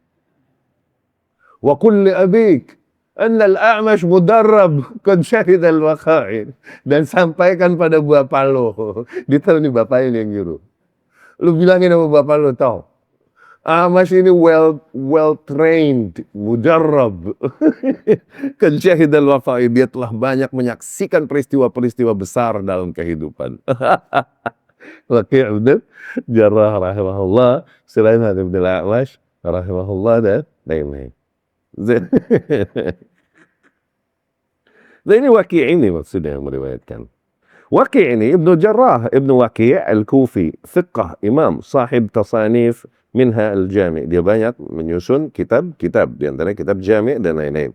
Wa qul li abik anna al-A'mash mudarrab qad syahida al-waqa'in. Dan sampaikan pada bapak lo. Dia tahu nih bapaknya yang nyuruh. Lu bilangin sama bapak lo, tahu. A'mash ini well trained, mudarrab. Qad syahida al-waqa'in. Dia telah banyak menyaksikan peristiwa-peristiwa besar dalam kehidupan. Waki' bin Jarrah rahimahullah, Sulaiman bin Al-A'mash rahimahullah, dan lain-lain. Dan ini Waki' ini maksudnya yang meriwayatkan. Waki' ini Ibnu Jarrah, Ibnu Waki' Al-Kufi, thiqah, imam, sahib tasanif, minha al-Jami'. Dia banyak menyusun kitab-kitab, di antara kitab Jami' dan lain-lain.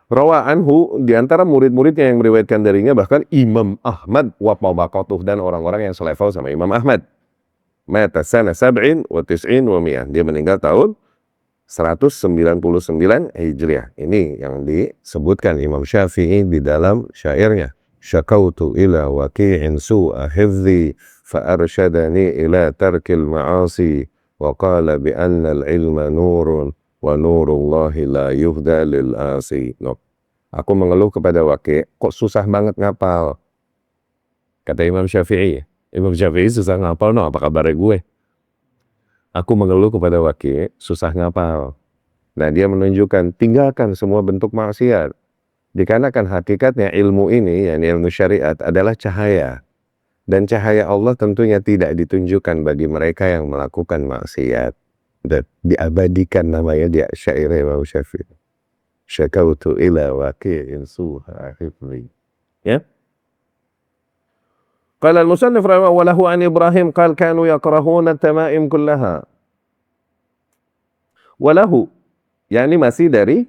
Rawa anhu, di antara murid-muridnya yang meriwayatkan darinya bahkan Imam Ahmad wa tabaqatuh, dan orang-orang yang selevel sama Imam Ahmad. Mata sana 97 wa 100. Dia meninggal tahun 199 Hijriah. Ini yang disebutkan Imam Syafi'i di dalam syairnya. Syakautu ila waqi'in su'a hifzi fa arsyadani ila tarkil ma'asi wa qala bi anna al-ilma nurun wa nurullahi la yuhda lil asi. Aku mengeluh kepada Waki', kok susah banget ngapal. Kata Imam Syafi'i. Imam Syafi'i susah ngapal, apa kabarnya gue? Aku mengeluh kepada Waki', susah ngapal. Nah, dia menunjukkan, tinggalkan semua bentuk maksiat. Dikarenakan hakikatnya ilmu ini, yakni ilmu syariat, adalah cahaya. Dan cahaya Allah tentunya tidak ditunjukkan bagi mereka yang melakukan maksiat. Dan diabadikan namanya di syair Imam Syafi'i. Syakautu ila waqi'in suha hifzi. Ya. Qala al-musannif rahimahullah wa lahu an Ibrahim qala kanu yakrahuna at-tama'im kullaha. Wa lahu, yakni masih dari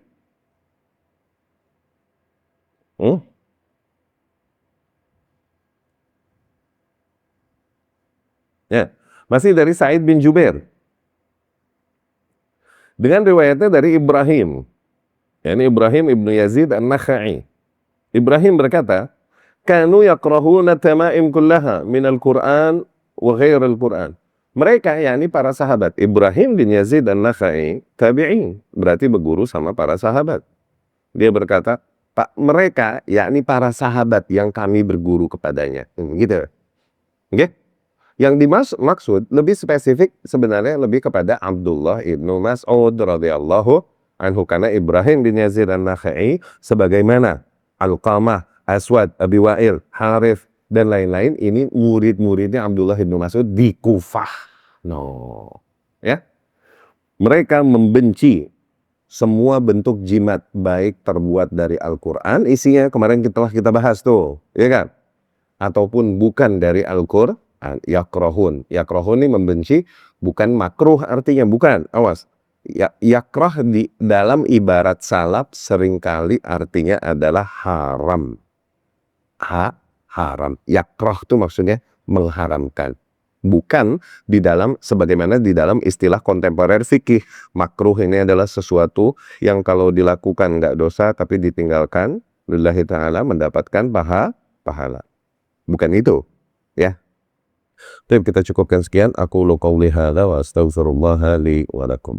ya, masih dari Sa'id bin Jubair. Dengan riwayatnya dari Ibrahim, yakni Ibrahim ibnu Yazid an-Nakha'i. Ibrahim berkata, kanu yakrahuna tama'im kullaha minal Qur'an wa ghairil Qur'an. Mereka, yakni para sahabat. Ibrahim bin Yazid an-Nakha'i, tabi'in, berarti berguru sama para sahabat. Dia berkata, Pak, mereka, yakni para sahabat yang kami berguru kepadanya. Gitu. Okay? Yang dimaksud lebih spesifik sebenarnya lebih kepada Abdullah ibnu Mas'ud radhiyallahu anhu, karena Ibrahim bin Yazid an-Nakha'i sebagaimana Alqamah, Aswad, Abi Wa'il, Harith dan lain-lain, ini murid-muridnya Abdullah ibnu Mas'ud di Kufah. Ya. Mereka membenci semua bentuk jimat, baik terbuat dari Al-Qur'an, isinya kemarin telah kita bahas tuh, ya kan? Ataupun bukan dari Al-Qur'an. Yakrahun ini membenci, bukan makruh artinya, bukan, awas. Yakrah di dalam ibarat salaf seringkali artinya adalah haram. Haram. Yakrah itu maksudnya mengharamkan. Bukan di dalam, sebagaimana di dalam istilah kontemporer fikih. Makruh ini adalah sesuatu yang kalau dilakukan nggak dosa, tapi ditinggalkan lillahi ta'ala mendapatkan pahala. Bukan itu, ya. Tapi kita cukupkan sekian. Aku qouli hadza wa astaghfirullah li wa lakum.